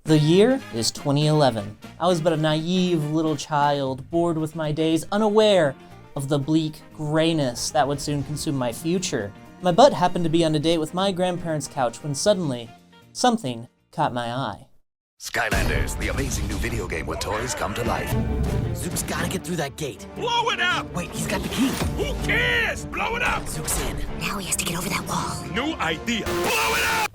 The year is 2011. I was but a naive little child, bored with my days, unaware of the bleak grayness that would soon consume my future. My butt happened to be on a date with my grandparents' couch when suddenly, something caught my eye. Skylanders, the amazing new video game where toys come to life. Zook's gotta get through that gate. Blow it up! Wait, he's got the key. Who cares? Blow it up! Zook's in. Now he has to get over that wall. New idea. Blow it up!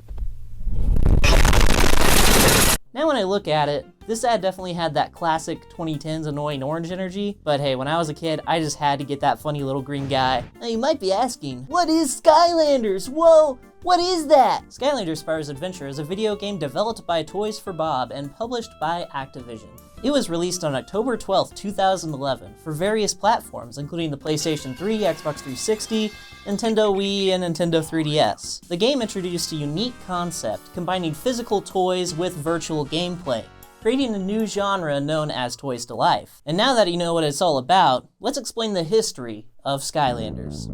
Now when I look at it, this ad definitely had that classic 2010s annoying orange energy, but hey, when I was a kid, I just had to get that funny little green guy. Now you might be asking, what is Skylanders? Whoa, what is that? Skylanders Spyro's Adventure is a video game developed by Toys for Bob and published by Activision. It was released on October 12, 2011 for various platforms, including the PlayStation 3, Xbox 360, Nintendo Wii, and Nintendo 3DS. The game introduced a unique concept, combining physical toys with virtual gameplay, creating a new genre known as Toys to Life. And now that you know what it's all about, let's explain the history of Skylanders.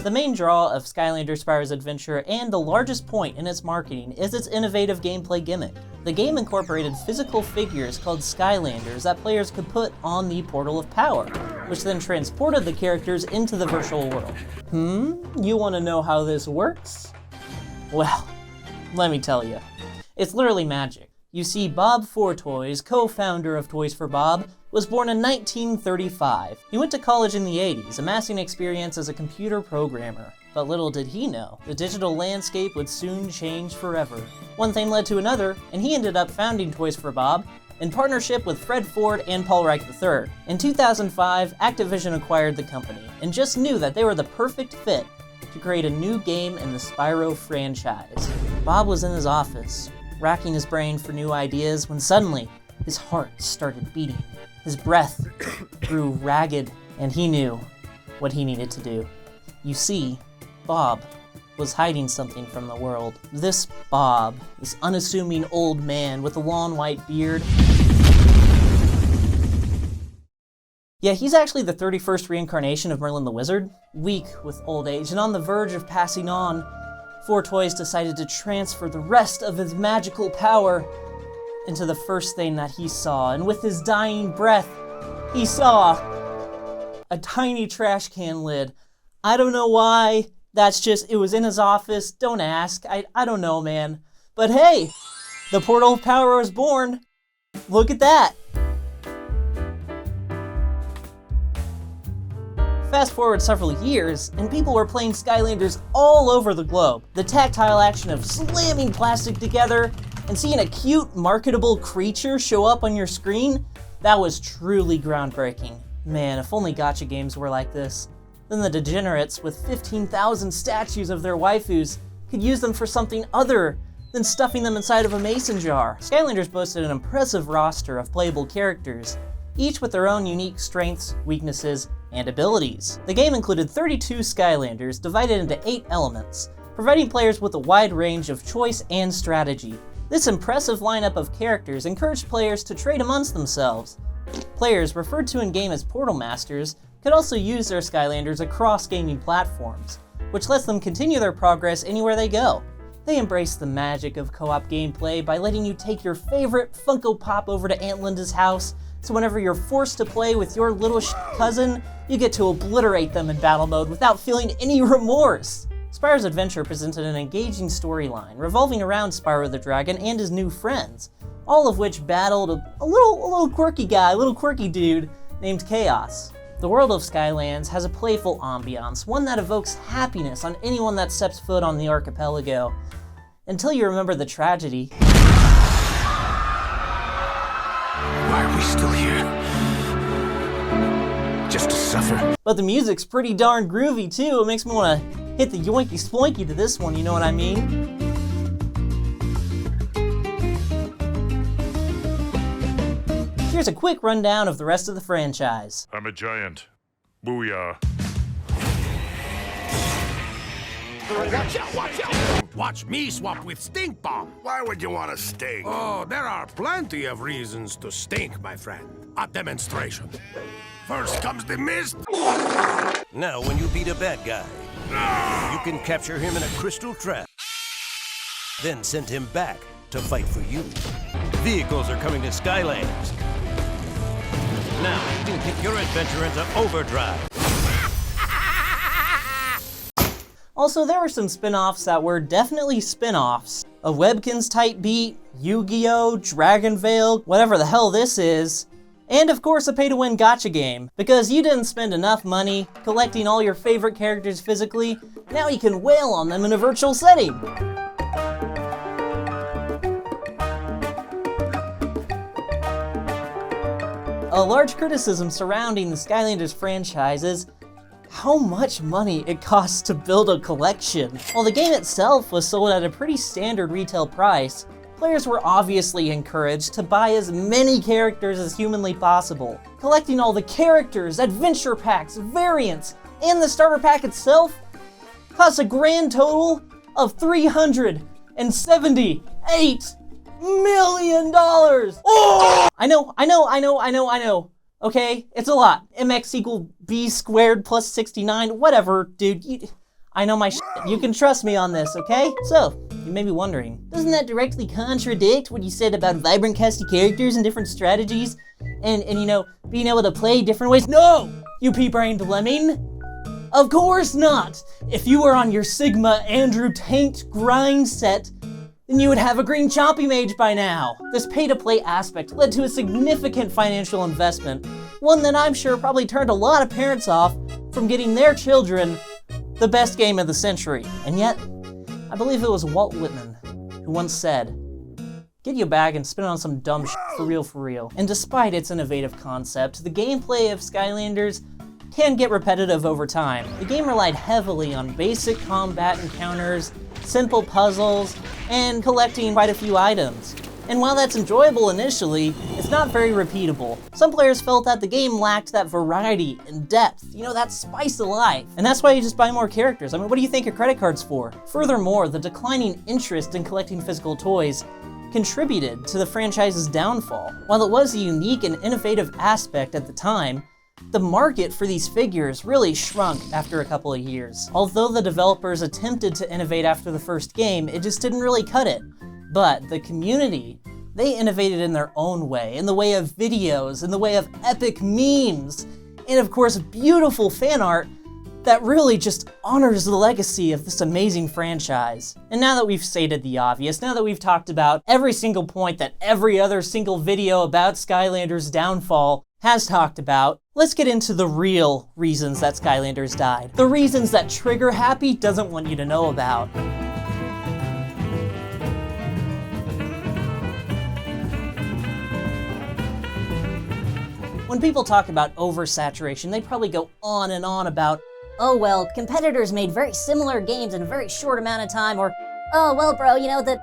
The main draw of Skylanders Spyro's Adventure and the largest point in its marketing is its innovative gameplay gimmick. The game incorporated physical figures called Skylanders that players could put on the Portal of Power, which then transported the characters into the virtual world. You want to know how this works? Well, let me tell you. It's literally magic. You see, Bob Fortoys, co-founder of Toys for Bob, was born in 1935. He went to college in the 80s, amassing experience as a computer programmer. But little did he know, the digital landscape would soon change forever. One thing led to another, and he ended up founding Toys for Bob in partnership with Fred Ford and Paul Reich III. In 2005, Activision acquired the company, and just knew that they were the perfect fit to create a new game in the Spyro franchise. Bob was in his office, racking his brain for new ideas, when suddenly, his heart started beating. His breath grew ragged, and he knew what he needed to do. You see, Bob was hiding something from the world. This Bob, this unassuming old man with a long white beard. Yeah, he's actually the 31st reincarnation of Merlin the Wizard. Weak with old age and on the verge of passing on, Fortoys decided to transfer the rest of his magical power into the first thing that he saw, and with his dying breath, he saw a tiny trash can lid. I don't know why, it was in his office, don't ask, I don't know, man. But hey, the Portal of Power was born. Look at that. Fast forward several years, and people were playing Skylanders all over the globe. The tactile action of slamming plastic together and seeing a cute, marketable creature show up on your screen, that was truly groundbreaking. Man, if only gacha games were like this. Then the degenerates with 15,000 statues of their waifus could use them for something other than stuffing them inside of a mason jar. Skylanders boasted an impressive roster of playable characters, each with their own unique strengths, weaknesses, and abilities. The game included 32 Skylanders divided into 8 elements, providing players with a wide range of choice and strategy. This impressive lineup of characters encouraged players to trade amongst themselves. Players, referred to in-game as Portal Masters, could also use their Skylanders across gaming platforms, which lets them continue their progress anywhere they go. They embrace the magic of co-op gameplay by letting you take your favorite Funko Pop over to Aunt Linda's house, so whenever you're forced to play with your little cousin, you get to obliterate them in battle mode without feeling any remorse. Spyro's Adventure presented an engaging storyline revolving around Spyro the Dragon and his new friends, all of which battled a little quirky guy, a little quirky dude named Chaos. The world of Skylands has a playful ambiance, one that evokes happiness on anyone that steps foot on the archipelago, until you remember the tragedy. Why are we still here? Just to suffer? But the music's pretty darn groovy too. It makes me want to hit the yoinky sploinky to this one, you know what I mean? Here's a quick rundown of the rest of the franchise. I'm a giant. Booyah. Watch out, watch out! Watch me swap with Stink Bomb. Why would you want to stink? Oh, there are plenty of reasons to stink, my friend. A demonstration. First comes the mist. Now, when you beat a bad guy, you can capture him in a crystal trap. Then send him back to fight for you. Vehicles are coming to Skylanders. Now you can kick your adventure into overdrive. Also, there were some spin-offs that were definitely spin-offs. A Webkinz type beat, Yu-Gi-Oh!, Dragon Veil, whatever the hell this is. And of course a pay-to-win gacha game. Because you didn't spend enough money collecting all your favorite characters physically, now you can wail on them in a virtual setting. A large criticism surrounding the Skylanders franchise is how much money it costs to build a collection. While the game itself was sold at a pretty standard retail price, players were obviously encouraged to buy as many characters as humanly possible. Collecting all the characters, adventure packs, variants, and the starter pack itself costs a grand total of $378 million. Oh! I know. Okay, it's a lot. MX equal B squared plus 69, whatever, dude. I know my shit. You can trust me on this, okay? So, you may be wondering, doesn't that directly contradict what you said about vibrant cast of characters and different strategies? And you know, being able to play different ways? No, you pea-brained lemming. Of course not. If you were on your Sigma Andrew tanked grind set, then you would have a green chompy mage by now. This pay-to-play aspect led to a significant financial investment, one that I'm sure probably turned a lot of parents off from getting their children the best game of the century. And yet, I believe it was Walt Whitman who once said, "Get you a bag and spin it on some dumb shit for real. And despite its innovative concept, the gameplay of Skylanders can get repetitive over time. The game relied heavily on basic combat encounters, simple puzzles, and collecting quite a few items. And while that's enjoyable initially, it's not very repeatable. Some players felt that the game lacked that variety and depth, you know, that spice of life. And that's why you just buy more characters. I mean, what do you think your credit card's for? Furthermore, the declining interest in collecting physical toys contributed to the franchise's downfall. While it was a unique and innovative aspect at the time, the market for these figures really shrunk after a couple of years. Although the developers attempted to innovate after the first game, it just didn't really cut it. But the community, they innovated in their own way, in the way of videos, in the way of epic memes, and of course beautiful fan art that really just honors the legacy of this amazing franchise. And now that we've stated the obvious, now that we've talked about every single point that every other single video about Skylanders' downfall has talked about, let's get into the real reasons that Skylanders died. The reasons that Trigger Happy doesn't want you to know about. When people talk about oversaturation, they probably go on and on about, Oh, well, competitors made very similar games in a very short amount of time, or, oh, well, bro, you know, the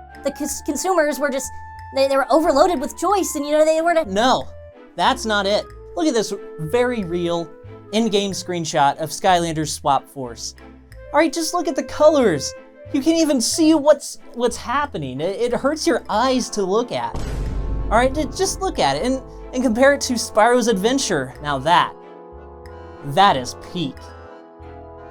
consumers were just, they were overloaded with choice, and, you know, they were to... No, that's not it. Look at this very real in-game screenshot of Skylanders Swap Force. All right, just look at the colors. You can't even see what's happening. It hurts your eyes to look at. All right, just look at it and compare it to Spyro's Adventure. Now that is peak.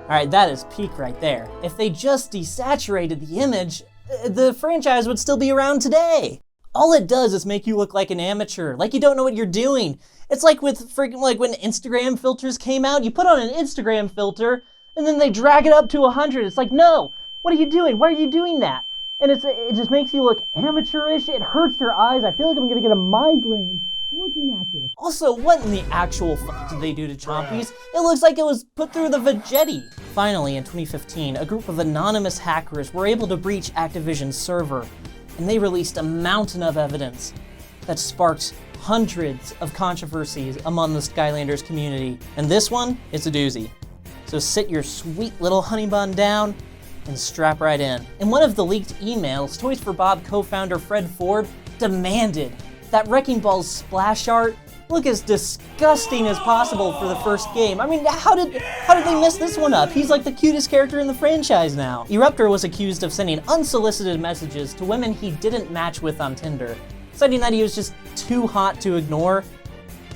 All right, that is peak right there. If they just desaturated the image, the franchise would still be around today. All it does is make you look like an amateur, like you don't know what you're doing. It's like with freaking, like when Instagram filters came out, you put on an Instagram filter and then they drag it up to 100. It's like, no, what are you doing? Why are you doing that? And it just makes you look amateurish. It hurts your eyes. I feel like I'm gonna get a migraine looking at this. Also, what in the actual fuck did they do to Chompies? It looks like it was put through the Vegetti. Finally, in 2015, a group of anonymous hackers were able to breach Activision's server, and they released a mountain of evidence that sparked hundreds of controversies among the Skylanders community. And this one is a doozy. So sit your sweet little honey bun down and strap right in. In one of the leaked emails, Toys for Bob co-founder Fred Ford demanded that Wrecking Ball's splash art look as disgusting as possible for the first game. I mean, how did they mess this one up? He's like the cutest character in the franchise now. Eruptor was accused of sending unsolicited messages to women he didn't match with on Tinder, citing that he was just too hot to ignore.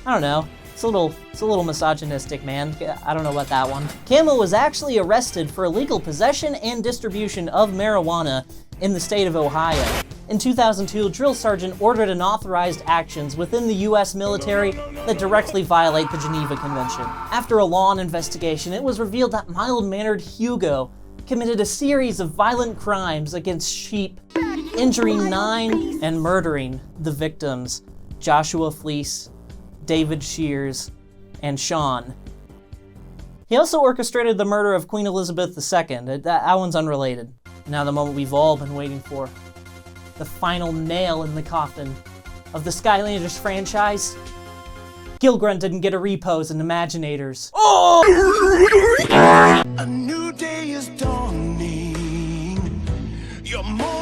I don't know. It's a little misogynistic, man. I don't know about that one. Camo was actually arrested for illegal possession and distribution of marijuana in the state of Ohio. In 2002, a drill sergeant ordered unauthorized actions within the US military that directly violate the Geneva Convention. After a law investigation, it was revealed that mild-mannered Hugo committed a series of violent crimes against sheep, injuring 9 and murdering the victims, Joshua Fleece, David Shears, and Sean. He also orchestrated the murder of Queen Elizabeth II. That one's unrelated. Now the moment we've all been waiting for. The final nail in the coffin of the Skylanders franchise. Gilgrunt didn't get a repose in Imaginators. Oh! A new day is dawning. You're more